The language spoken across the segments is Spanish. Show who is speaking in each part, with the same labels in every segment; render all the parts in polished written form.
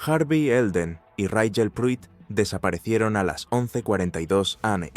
Speaker 1: Harvey Eldon y Rigel Pruitt desaparecieron a las 11:42 am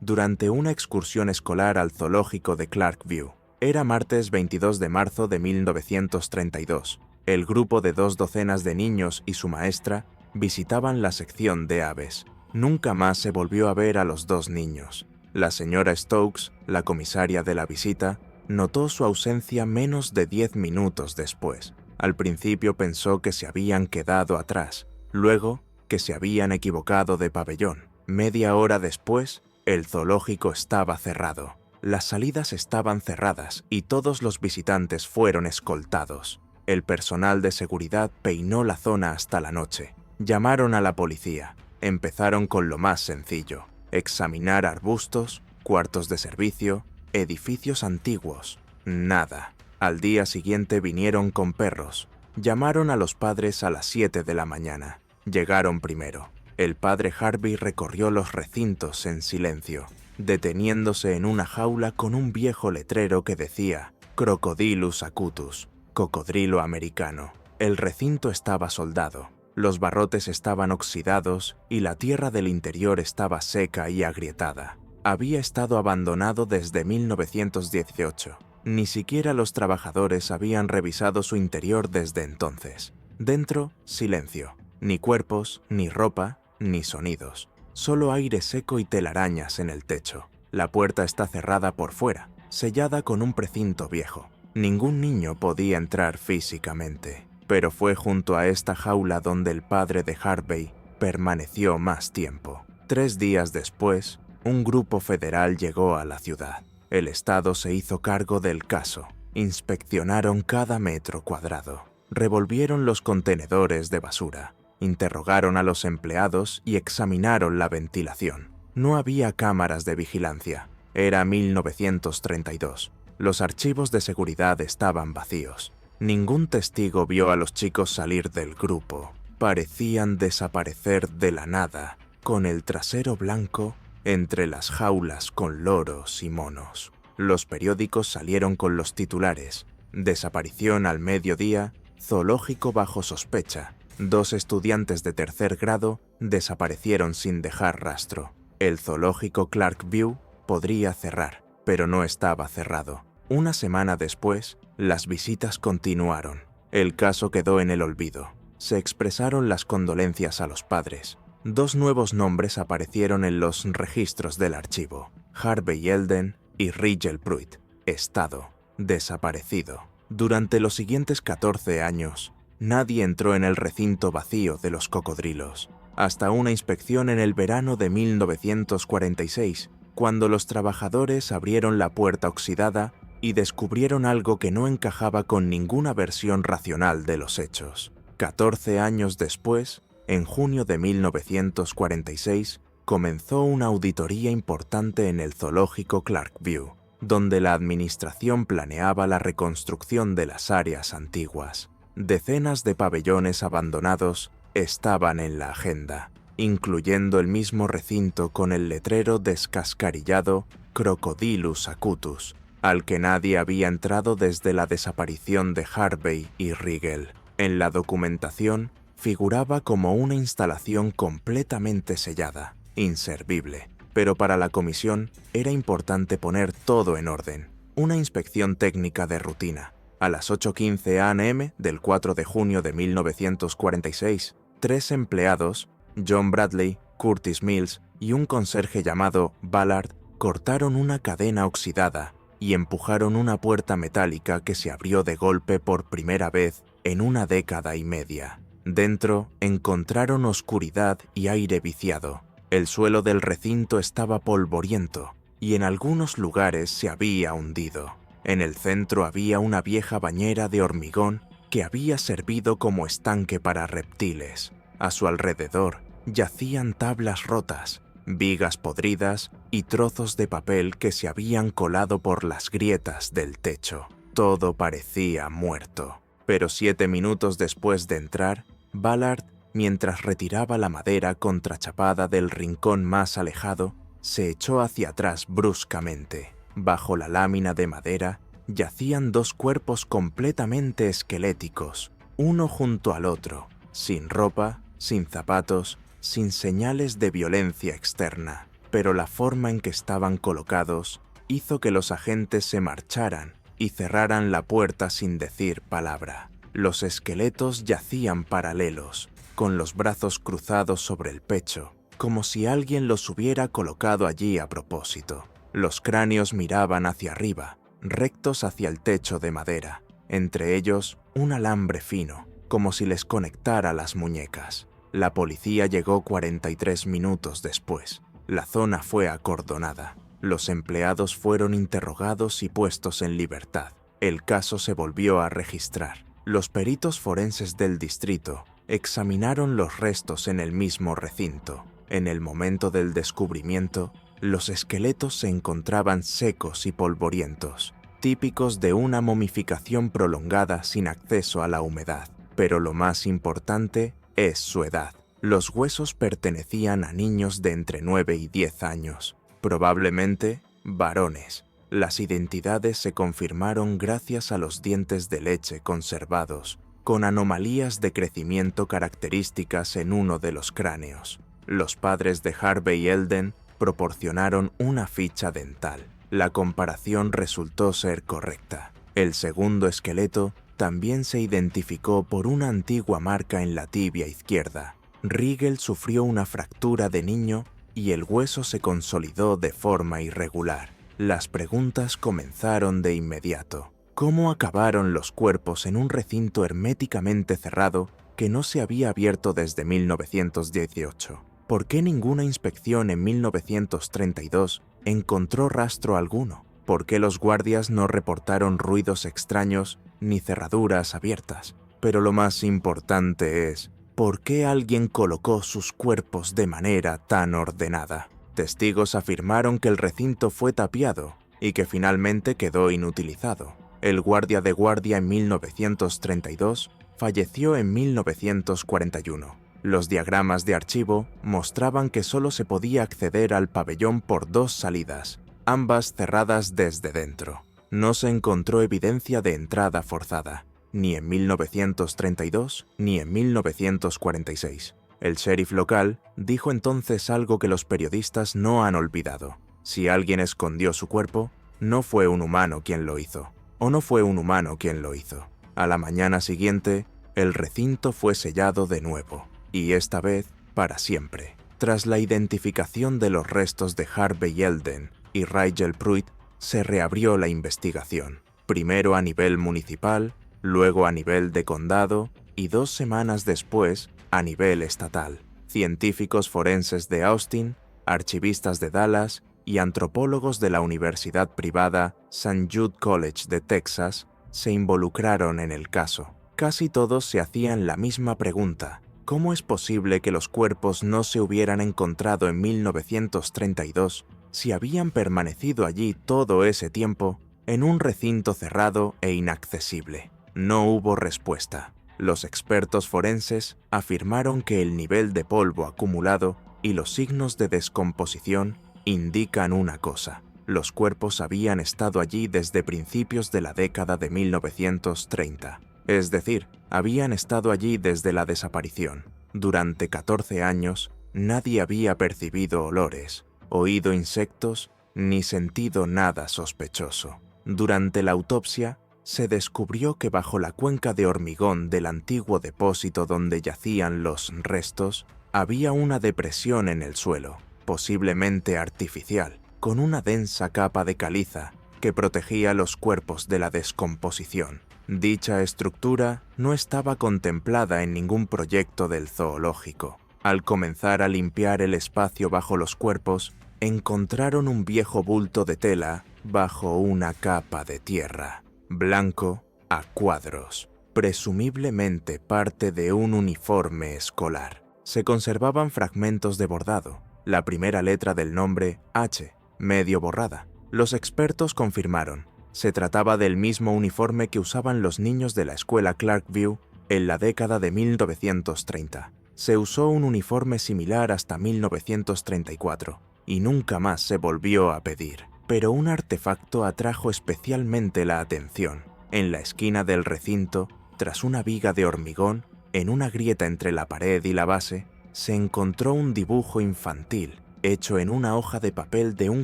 Speaker 1: durante una excursión escolar al zoológico de Clarkview. Era martes 22 de marzo de 1932. El grupo de 2 docenas de niños y su maestra visitaban la sección de aves. Nunca más se volvió a ver a los 2 niños. La señora Stokes, la comisaria de la visita, notó su ausencia menos de 10 minutos después. Al principio pensó que se habían quedado atrás, luego que se habían equivocado de pabellón. Media hora después, el zoológico estaba cerrado. Las salidas estaban cerradas y todos los visitantes fueron escoltados. El personal de seguridad peinó la zona hasta la noche. Llamaron a la policía. Empezaron con lo más sencillo: examinar arbustos, cuartos de servicio, edificios antiguos. Nada. Al día siguiente vinieron con perros. Llamaron a los padres a las 7 de la mañana. Llegaron primero. El padre Harvey recorrió los recintos en silencio, deteniéndose en una jaula con un viejo letrero que decía Crocodylus acutus, cocodrilo americano. El recinto estaba soldado. Los barrotes estaban oxidados y la tierra del interior estaba seca y agrietada. Había estado abandonado desde 1918. Ni siquiera los trabajadores habían revisado su interior desde entonces. Dentro, silencio. Ni cuerpos, ni ropa, ni sonidos. Solo aire seco y telarañas en el techo. La puerta está cerrada por fuera, sellada con un precinto viejo. Ningún niño podía entrar físicamente. Pero fue junto a esta jaula donde el padre de Harvey permaneció más tiempo. 3 días después, un grupo federal llegó a la ciudad. El Estado se hizo cargo del caso. Inspeccionaron cada metro cuadrado. Revolvieron los contenedores de basura. Interrogaron a los empleados y examinaron la ventilación. No había cámaras de vigilancia. Era 1932. Los archivos de seguridad estaban vacíos. Ningún testigo vio a los chicos salir del grupo. Parecían desaparecer de la nada, con el trasero blanco entre las jaulas con loros y monos. Los periódicos salieron con los titulares: desaparición al mediodía, zoológico bajo sospecha. 2 estudiantes de 3er grado desaparecieron sin dejar rastro. El zoológico Clarkview podría cerrar, pero no estaba cerrado. Una semana después, las visitas continuaron. El caso quedó en el olvido. Se expresaron las condolencias a los padres. 2 nuevos nombres aparecieron en los registros del archivo: Harvey Eldon y Rigel Pruitt. Estado: desaparecido. Durante los siguientes 14 años, nadie entró en el recinto vacío de los cocodrilos, hasta una inspección en el verano de 1946, cuando los trabajadores abrieron la puerta oxidada y descubrieron algo que no encajaba con ninguna versión racional de los hechos. 14 años después, en junio de 1946, comenzó una auditoría importante en el zoológico Clarkview, donde la administración planeaba la reconstrucción de las áreas antiguas. Decenas de pabellones abandonados estaban en la agenda, incluyendo el mismo recinto con el letrero descascarillado Crocodylus acutus, al que nadie había entrado desde la desaparición de Harvey y Rigel. En la documentación figuraba como una instalación completamente sellada, inservible, pero para la comisión era importante poner todo en orden. Una inspección técnica de rutina. A las 8:15 am del 4 de junio de 1946, 3 empleados, John Bradley, Curtis Mills y un conserje llamado Ballard, cortaron una cadena oxidada y empujaron una puerta metálica que se abrió de golpe por primera vez en una década y media. Dentro encontraron oscuridad y aire viciado. El suelo del recinto estaba polvoriento y en algunos lugares se había hundido. En el centro había una vieja bañera de hormigón que había servido como estanque para reptiles. A su alrededor yacían tablas rotas, vigas podridas y trozos de papel que se habían colado por las grietas del techo. Todo parecía muerto. Pero 7 minutos después de entrar, Ballard, mientras retiraba la madera contrachapada del rincón más alejado, se echó hacia atrás bruscamente. Bajo la lámina de madera yacían 2 cuerpos completamente esqueléticos, uno junto al otro, sin ropa, sin zapatos, sin señales de violencia externa, pero la forma en que estaban colocados hizo que los agentes se marcharan y cerraran la puerta sin decir palabra. Los esqueletos yacían paralelos, con los brazos cruzados sobre el pecho, como si alguien los hubiera colocado allí a propósito. Los cráneos miraban hacia arriba, rectos hacia el techo de madera, entre ellos un alambre fino, como si les conectara las muñecas. La policía llegó 43 minutos después. La zona fue acordonada. Los empleados fueron interrogados y puestos en libertad. El caso se volvió a registrar. Los peritos forenses del distrito examinaron los restos en el mismo recinto. En el momento del descubrimiento, los esqueletos se encontraban secos y polvorientos, típicos de una momificación prolongada sin acceso a la humedad. Pero lo más importante es su edad. Los huesos pertenecían a niños de entre 9 y 10 años, probablemente varones. Las identidades se confirmaron gracias a los dientes de leche conservados, con anomalías de crecimiento características en uno de los cráneos. Los padres de Harvey Elden proporcionaron una ficha dental. La comparación resultó ser correcta. El segundo esqueleto también se identificó por una antigua marca en la tibia izquierda. Riegel sufrió una fractura de niño y el hueso se consolidó de forma irregular. Las preguntas comenzaron de inmediato. ¿Cómo acabaron los cuerpos en un recinto herméticamente cerrado que no se había abierto desde 1918? ¿Por qué ninguna inspección en 1932 encontró rastro alguno? ¿Por qué los guardias no reportaron ruidos extraños ni cerraduras abiertas? Pero lo más importante es, ¿por qué alguien colocó sus cuerpos de manera tan ordenada? Testigos afirmaron que el recinto fue tapiado y que finalmente quedó inutilizado. El guardia de guardia en 1932 falleció en 1941. Los diagramas de archivo mostraban que solo se podía acceder al pabellón por 2 salidas, ambas cerradas desde dentro. No se encontró evidencia de entrada forzada, ni en 1932 ni en 1946. El sheriff local dijo entonces algo que los periodistas no han olvidado. Si alguien escondió su cuerpo, no fue un humano quien lo hizo, o no fue un humano quien lo hizo. A la mañana siguiente, el recinto fue sellado de nuevo, y esta vez para siempre. Tras la identificación de los restos de Harvey Elden y Rigel Pruitt, se reabrió la investigación, primero a nivel municipal, luego a nivel de condado y 2 semanas después a nivel estatal. Científicos forenses de Austin, archivistas de Dallas y antropólogos de la universidad privada St. Jude College de Texas se involucraron en el caso. Casi todos se hacían la misma pregunta: ¿cómo es posible que los cuerpos no se hubieran encontrado en 1932 si habían permanecido allí todo ese tiempo en un recinto cerrado e inaccesible? No hubo respuesta. Los expertos forenses afirmaron que el nivel de polvo acumulado y los signos de descomposición indican una cosa: los cuerpos habían estado allí desde principios de la década de 1930. Es decir, habían estado allí desde la desaparición. Durante 14 años, nadie había percibido olores, oído insectos, ni sentido nada sospechoso. Durante la autopsia, se descubrió que bajo la cuenca de hormigón del antiguo depósito donde yacían los restos, había una depresión en el suelo, posiblemente artificial, con una densa capa de caliza que protegía los cuerpos de la descomposición. Dicha estructura no estaba contemplada en ningún proyecto del zoológico. Al comenzar a limpiar el espacio bajo los cuerpos, encontraron un viejo bulto de tela bajo una capa de tierra, blanco a cuadros, presumiblemente parte de un uniforme escolar. Se conservaban fragmentos de bordado, la primera letra del nombre H, medio borrada. Los expertos confirmaron: se trataba del mismo uniforme que usaban los niños de la escuela Clarkview en la década de 1930. Se usó un uniforme similar hasta 1934 y nunca más se volvió a pedir. Pero un artefacto atrajo especialmente la atención. En la esquina del recinto, tras una viga de hormigón, En una grieta entre la pared y la base se encontró un dibujo infantil hecho en una hoja de papel de un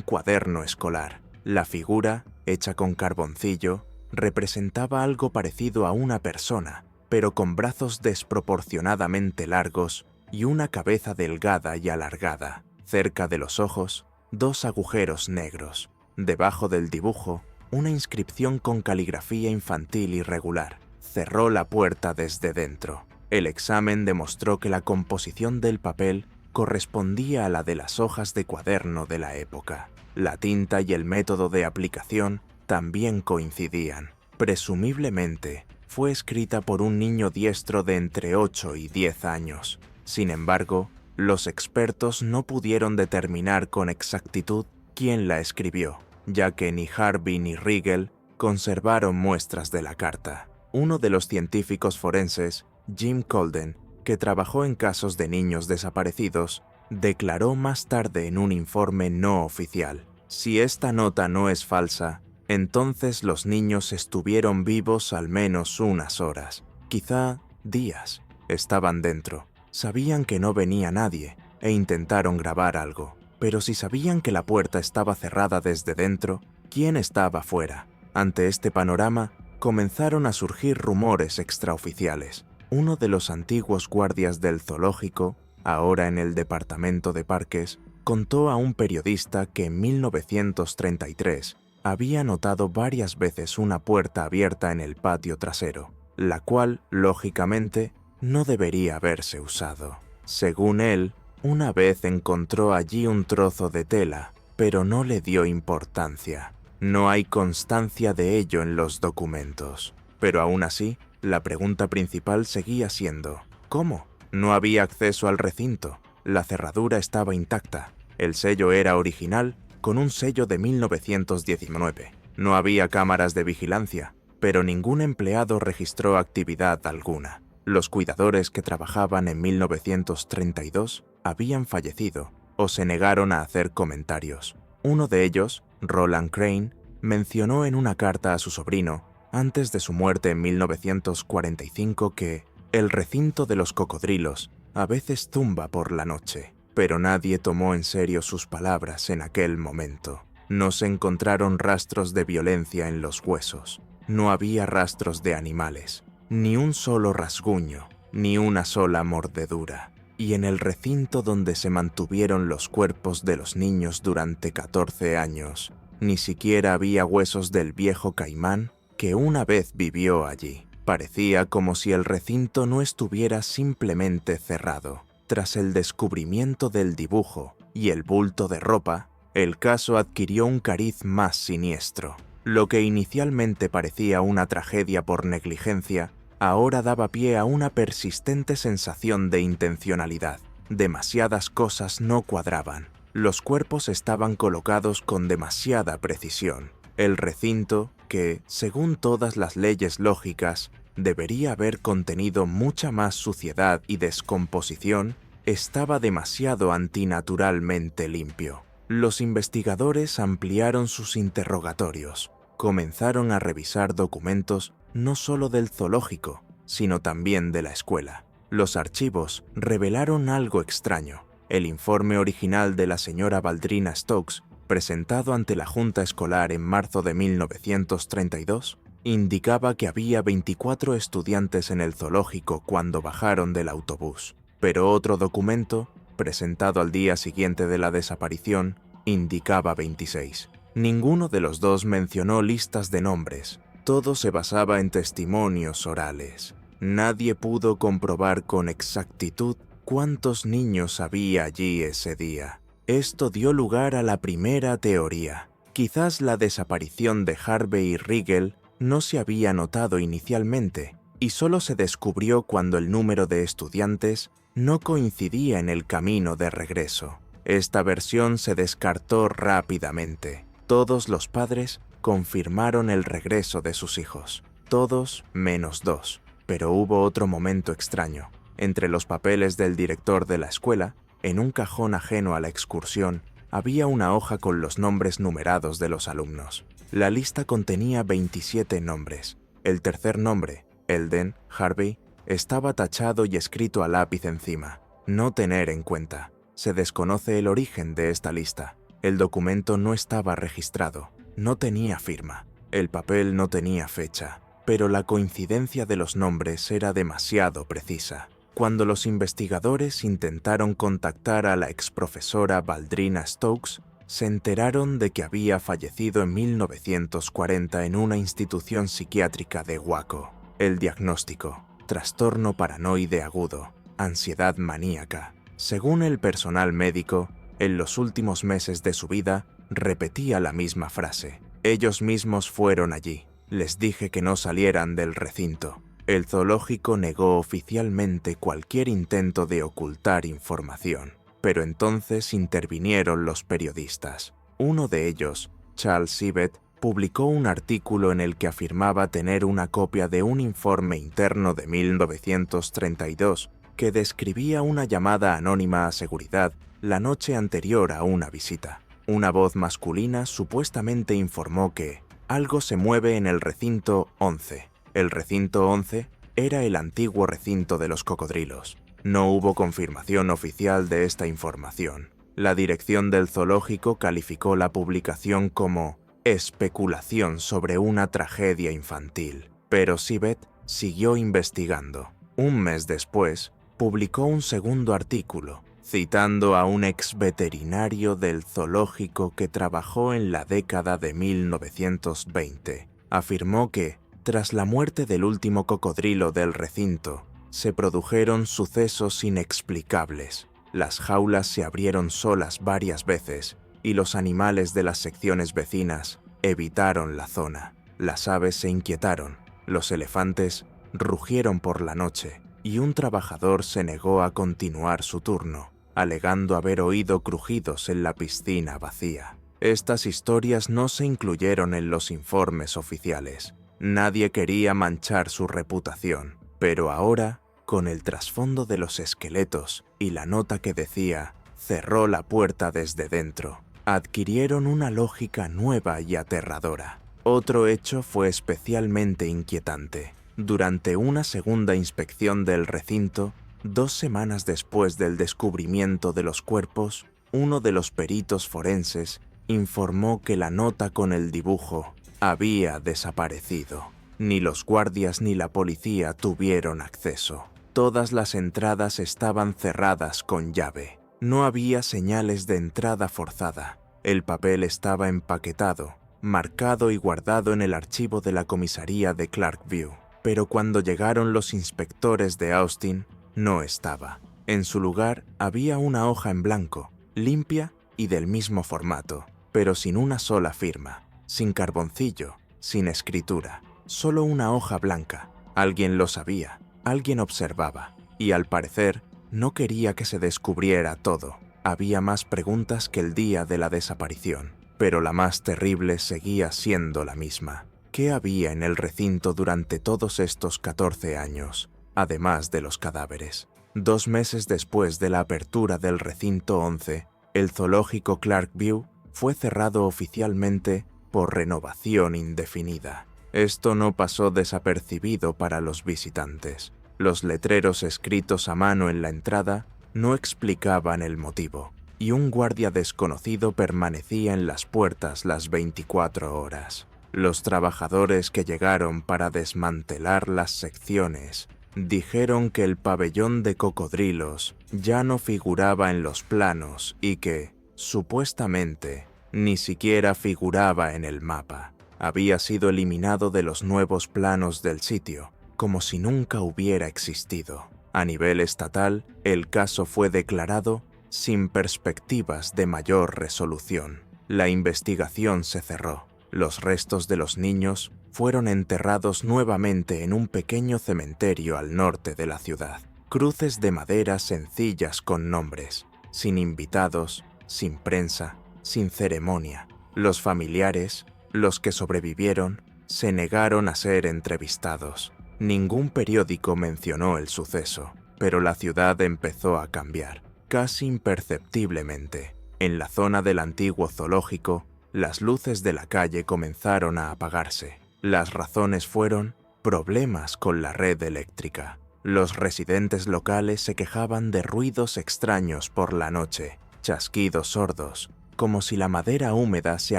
Speaker 1: cuaderno escolar. La figura, hecha con carboncillo, representaba algo parecido a una persona, pero con brazos desproporcionadamente largos y una cabeza delgada y alargada. Cerca de los ojos, 2 agujeros negros. Debajo del dibujo, una inscripción con caligrafía infantil irregular. Cerró la puerta desde dentro. El examen demostró que la composición del papel correspondía a la de las hojas de cuaderno de la época. La tinta y el método de aplicación también coincidían. Presumiblemente, fue escrita por un niño diestro de entre 8 y 10 años. Sin embargo, los expertos no pudieron determinar con exactitud quién la escribió, ya que ni Harvey ni Riegel conservaron muestras de la carta. Uno de los científicos forenses, Jim Colden, que trabajó en casos de niños desaparecidos, declaró más tarde en un informe no oficial: si esta nota no es falsa, entonces los niños estuvieron vivos al menos unas horas, quizá días. Estaban dentro, sabían que no venía nadie e intentaron grabar algo. Pero si sabían que la puerta estaba cerrada desde dentro, ¿quién estaba fuera? Ante este panorama, comenzaron a surgir rumores extraoficiales. Uno de los antiguos guardias del zoológico, ahora en el departamento de parques, contó a un periodista que en 1933 había notado varias veces una puerta abierta en el patio trasero, la cual, lógicamente, no debería haberse usado. Según él, una vez encontró allí un trozo de tela, pero no le dio importancia. No hay constancia de ello en los documentos. Pero aún así, la pregunta principal seguía siendo: ¿cómo? No había acceso al recinto. La cerradura estaba intacta. El sello era original, con un sello de 1919. No había cámaras de vigilancia, pero ningún empleado registró actividad alguna. Los cuidadores que trabajaban en 1932 habían fallecido o se negaron a hacer comentarios. Uno de ellos, Roland Crane, mencionó en una carta a su sobrino, antes de su muerte en 1945, que el recinto de los cocodrilos a veces zumba por la noche, pero nadie tomó en serio sus palabras en aquel momento. No se encontraron rastros de violencia en los huesos, no había rastros de animales, ni un solo rasguño, ni una sola mordedura. Y en el recinto donde se mantuvieron los cuerpos de los niños durante 14 años, ni siquiera había huesos del viejo caimán que una vez vivió allí. Parecía como si el recinto no estuviera simplemente cerrado. Tras el descubrimiento del dibujo y el bulto de ropa, el caso adquirió un cariz más siniestro. Lo que inicialmente parecía una tragedia por negligencia, ahora daba pie a una persistente sensación de intencionalidad. Demasiadas cosas no cuadraban. Los cuerpos estaban colocados con demasiada precisión. El recinto, que, según todas las leyes lógicas, debería haber contenido mucha más suciedad y descomposición, estaba demasiado antinaturalmente limpio. Los investigadores ampliaron sus interrogatorios. Comenzaron a revisar documentos no solo del zoológico, sino también de la escuela. Los archivos revelaron algo extraño. El informe original de la señora Valdrina Stokes, presentado ante la Junta Escolar en marzo de 1932, indicaba que había 24 estudiantes en el zoológico cuando bajaron del autobús. Pero otro documento, presentado al día siguiente de la desaparición, indicaba 26. Ninguno de los dos mencionó listas de nombres. Todo se basaba en testimonios orales. Nadie pudo comprobar con exactitud cuántos niños había allí ese día. Esto dio lugar a la primera teoría. Quizás la desaparición de Harvey y Riegel no se había notado inicialmente y solo se descubrió cuando el número de estudiantes no coincidía en el camino de regreso. Esta versión se descartó rápidamente. Todos los padres confirmaron el regreso de sus hijos, todos menos 2. Pero hubo otro momento extraño. Entre los papeles del director de la escuela, en un cajón ajeno a la excursión, había una hoja con los nombres numerados de los alumnos. La lista contenía 27 nombres. El tercer nombre, Eldon Harvey, Estaba tachado y escrito a lápiz encima. No tener en cuenta. Se desconoce el origen de esta lista. El documento no estaba registrado. No tenía firma. El papel no tenía fecha. Pero la coincidencia de los nombres era demasiado precisa. Cuando los investigadores intentaron contactar a la exprofesora Valdrina Stokes, se enteraron de que había fallecido en 1940 en una institución psiquiátrica de Waco. El diagnóstico: trastorno paranoide agudo, ansiedad maníaca. Según el personal médico, en los últimos meses de su vida, repetía la misma frase. Ellos mismos fueron allí. Les dije que no salieran del recinto. El zoológico negó oficialmente cualquier intento de ocultar información. Pero entonces intervinieron los periodistas. Uno de ellos, Charles Sivett, publicó un artículo en el que afirmaba tener una copia de un informe interno de 1932 que describía una llamada anónima a seguridad la noche anterior a una visita. Una voz masculina supuestamente informó que algo se mueve en el recinto 11. El recinto 11 era el antiguo recinto de los cocodrilos. No hubo confirmación oficial de esta información. La dirección del zoológico calificó la publicación como especulación sobre una tragedia infantil, pero Sivett siguió investigando. Un mes después, publicó un segundo artículo, citando a un ex veterinario del zoológico que trabajó en la década de 1920. Afirmó que, tras la muerte del último cocodrilo del recinto, se produjeron sucesos inexplicables. Las jaulas se abrieron solas varias veces y los animales de las secciones vecinas evitaron la zona. Las aves se inquietaron, los elefantes rugieron por la noche y un trabajador se negó a continuar su turno, alegando haber oído crujidos en la piscina vacía. Estas historias no se incluyeron en los informes oficiales. Nadie quería manchar su reputación. Pero ahora, con el trasfondo de los esqueletos y la nota que decía «cerró la puerta desde dentro», adquirieron una lógica nueva y aterradora. Otro hecho fue especialmente inquietante. Durante una segunda inspección del recinto, 2 semanas después del descubrimiento de los cuerpos, uno de los peritos forenses informó que la nota con el dibujo había desaparecido. Ni los guardias ni la policía tuvieron acceso. Todas las entradas estaban cerradas con llave. No había señales de entrada forzada. El papel estaba empaquetado, marcado y guardado en el archivo de la comisaría de Clarkview. Pero cuando llegaron los inspectores de Austin, no estaba. En su lugar había una hoja en blanco, limpia y del mismo formato, pero sin una sola firma, sin carboncillo, sin escritura. Solo una hoja blanca. Alguien lo sabía, alguien observaba, y al parecer no quería que se descubriera todo. Había más preguntas que el día de la desaparición, pero la más terrible seguía siendo la misma. ¿Qué había en el recinto durante todos estos 14 años, además de los cadáveres? 2 meses después de la apertura del recinto 11, el zoológico Clarkview fue cerrado oficialmente por renovación indefinida. Esto no pasó desapercibido para los visitantes. Los letreros escritos a mano en la entrada no explicaban el motivo, y un guardia desconocido permanecía en las puertas las 24 horas. Los trabajadores que llegaron para desmantelar las secciones dijeron que el pabellón de cocodrilos ya no figuraba en los planos y que, supuestamente, ni siquiera figuraba en el mapa. Había sido eliminado de los nuevos planos del sitio, como si nunca hubiera existido. A nivel estatal, el caso fue declarado sin perspectivas de mayor resolución. La investigación se cerró. Los restos de los niños fueron enterrados nuevamente en un pequeño cementerio al norte de la ciudad. Cruces de madera sencillas con nombres, sin invitados, sin prensa, sin ceremonia. Los familiares, los que sobrevivieron, se negaron a ser entrevistados. Ningún periódico mencionó el suceso, pero la ciudad empezó a cambiar, casi imperceptiblemente. En la zona del antiguo zoológico, las luces de la calle comenzaron a apagarse. Las razones fueron problemas con la red eléctrica. Los residentes locales se quejaban de ruidos extraños por la noche, chasquidos sordos, como si la madera húmeda se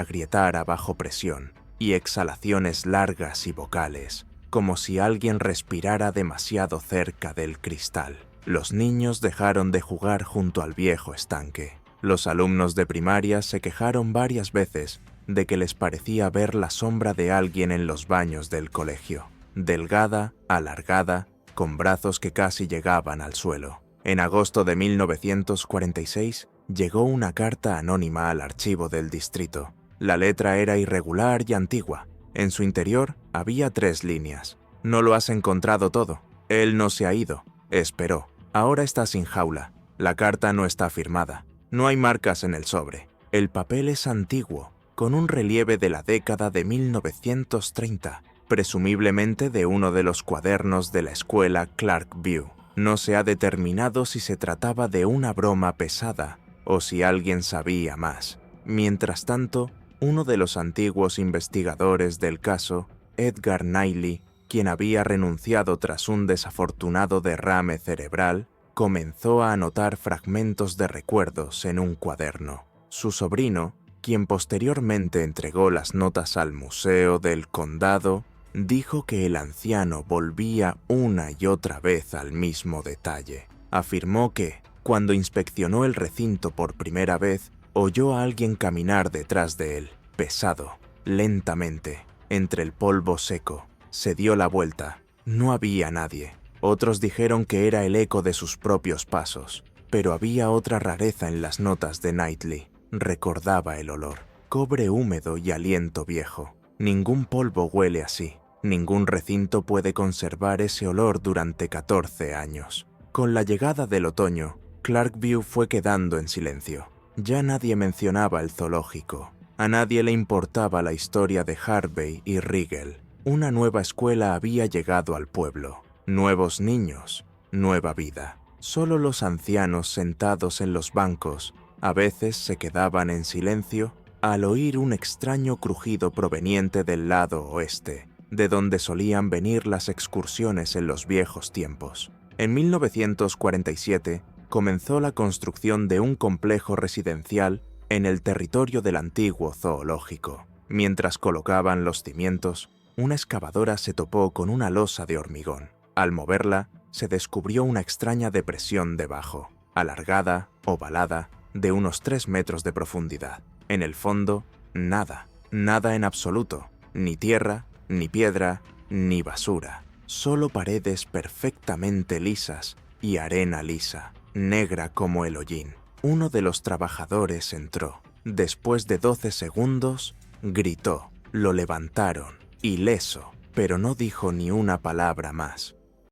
Speaker 1: agrietara bajo presión, y exhalaciones largas y vocales, como si alguien respirara demasiado cerca del cristal. Los niños dejaron de jugar junto al viejo estanque. Los alumnos de primaria se quejaron varias veces de que les parecía ver la sombra de alguien en los baños del colegio, delgada, alargada, con brazos que casi llegaban al suelo. En agosto de 1946 llegó una carta anónima al archivo del distrito. La letra era irregular y antigua. En su interior había 3 líneas. «No lo has encontrado todo. Él no se ha ido. Esperó. Ahora está sin jaula. La carta no está firmada. No hay marcas en el sobre. El papel es antiguo, con un relieve de la década de 1930, presumiblemente de uno de los cuadernos de la escuela Clarkview. No se ha determinado si se trataba de una broma pesada o si alguien sabía más. Mientras tanto, uno de los antiguos investigadores del caso, Edgar Knightley, quien había renunciado tras un desafortunado derrame cerebral, comenzó a anotar fragmentos de recuerdos en un cuaderno. Su sobrino, quien posteriormente entregó las notas al Museo del Condado, dijo que el anciano volvía una y otra vez al mismo detalle. Afirmó que, cuando inspeccionó el recinto por primera vez, oyó a alguien caminar detrás de él, pesado, lentamente, entre el polvo seco. Se dio la vuelta. No había nadie. Otros dijeron que era el eco de sus propios pasos, pero había otra rareza en las notas de Knightley. Recordaba el olor, cobre húmedo y aliento viejo. Ningún polvo huele así. Ningún recinto puede conservar ese olor durante 14 años. Con la llegada del otoño, Clarkview fue quedando en silencio. Ya nadie mencionaba el zoológico. A nadie le importaba la historia de Harvey y Rigel. Una nueva escuela había llegado al pueblo. Nuevos niños, nueva vida. Solo los ancianos sentados en los bancos a veces se quedaban en silencio al oír un extraño crujido proveniente del lado oeste, de donde solían venir las excursiones en los viejos tiempos. En 1947 comenzó la construcción de un complejo residencial en el territorio del antiguo zoológico. Mientras colocaban los cimientos, una excavadora se topó con una losa de hormigón. Al moverla, se descubrió una extraña depresión debajo, alargada, ovalada, de unos 3 metros de profundidad. En el fondo, nada, nada en absoluto, ni tierra, ni piedra, ni basura. Solo paredes perfectamente lisas y arena lisa, negra como el hollín. Uno de los trabajadores entró. Después de 12 segundos, gritó. Lo levantaron, ileso, pero no dijo ni una palabra más.